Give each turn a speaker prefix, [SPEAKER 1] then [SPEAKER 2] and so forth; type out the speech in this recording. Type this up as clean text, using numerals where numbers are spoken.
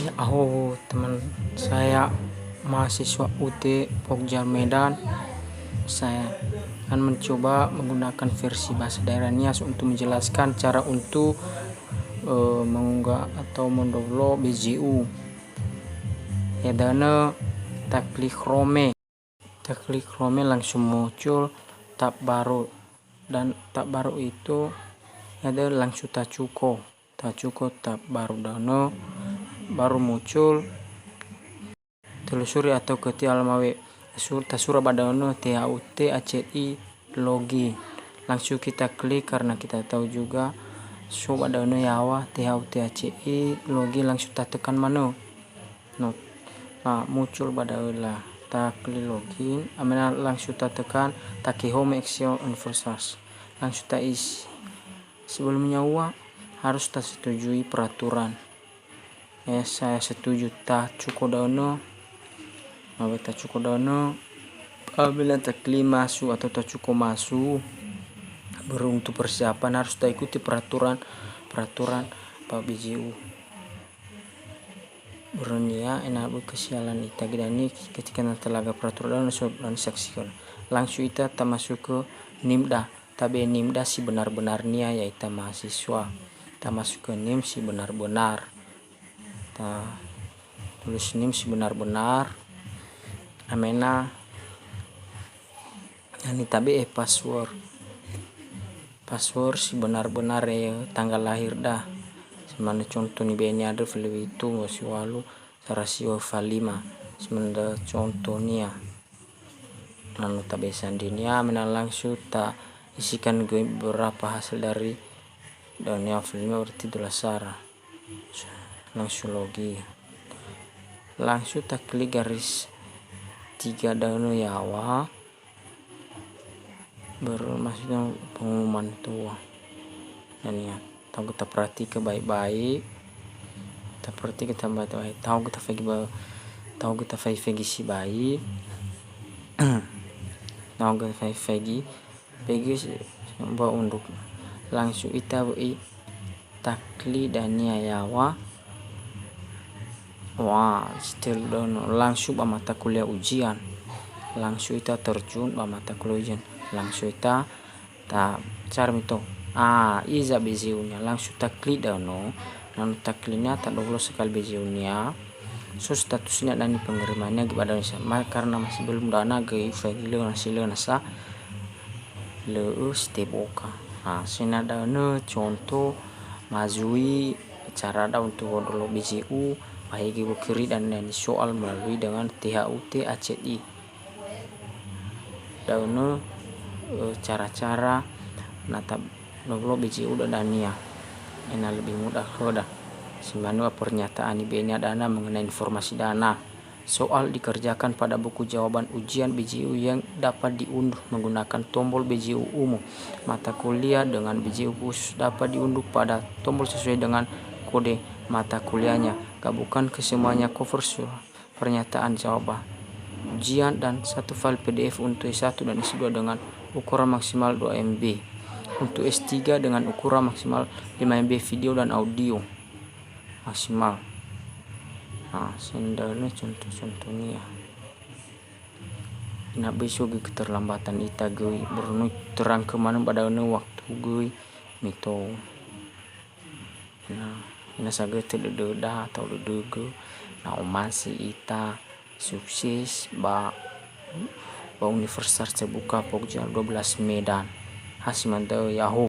[SPEAKER 1] Ya, teman saya mahasiswa UT Pokja Medan. Saya akan mencoba menggunakan versi bahasa daerah Nias untuk menjelaskan cara untuk mengunggah atau mendownload BJU. Ya, dana tak klik Chrome langsung muncul tab baru, dan tab baru itu ada langsung tab tab baru dana baru muncul telusuri atau ketik almawe tasura badano THUT ACI login. Langsung kita klik karena kita tahu juga so badano yawa THUT ACI login, langsung kita tekan mana nah muncul badalah tak klik login amena, langsung kita tekan taki home action universitas, langsung kita isi. Sebelumnya harus tak setujui peraturan. Saya setuju tak cukup dana. Tak cukup dana apabila tak klik masuk atau tak cukup masuk, baru untuk persiapan harus tak ikuti peraturan Pak BJU. Bernia enak kesialan ita gidani ketika telaga peraturan dan saksikan. Langsung ita tak masuk ke NIMDA. Tapi NIMDA si benar-benarnya yaitu mahasiswa. Tak masuk ke NIM si benar-benar. Tulis NIM si benar-benar. Amena ini tabe password si benar-benar tanggal lahir dah. Semana contoh ni beni ada film itu masih walu sarasio falima semana contohnya lalu tabe sandinya amena langsung tak isikan beberapa hasil dari dunia filmnya berarti dolasara. Langsung login, langsung tak klik garis 3 dano yawa, baru maksudnya pengumuman tua. Dan ya tahu kita perhatikan baik-baik, tahu kita fagi si baik tahu kita fagi bawa unduk, langsung ita takli dania yawa setel dono langsung mata kuliah ujian, langsung ita terjun mata kuliah ujian, langsung ita tak cara itu iza BJU-nya langsung tak klik dono, lalu tak kliknya tak dulu sekali BJU-nya so statusnya dan pengirimannya kepada sama karena masih belum dana ke hasilnya sa teboka. Sini dana contoh mazui cara ada untuk download BJU baik ibu kiri dan soal melalui dengan THUT ACI dana cara-cara nata download BJU dan dania ini lebih mudah koda semana pernyataan IBN dana mengenai informasi dana. Soal dikerjakan pada buku jawaban ujian BJU yang dapat diunduh menggunakan tombol BJU umum. Mata kuliah dengan BJU khusus dapat diunduh pada tombol sesuai dengan kode mata kuliahnya. Gabungkan kesemuanya cover pernyataan jawaban ujian dan satu file PDF untuk S1 dan S2 dengan ukuran maksimal 2 MB. Untuk S3 dengan ukuran maksimal 5 MB video dan audio maksimal. Sendalnya contoh-contohnya nak besok keterlambatan ita gue bernu terang kemana pada waktu gue mito ina saga tidak atau duduk masih ita sukses ba universitas terbuka Pokja 12 Medan hasil mantau Yahoo.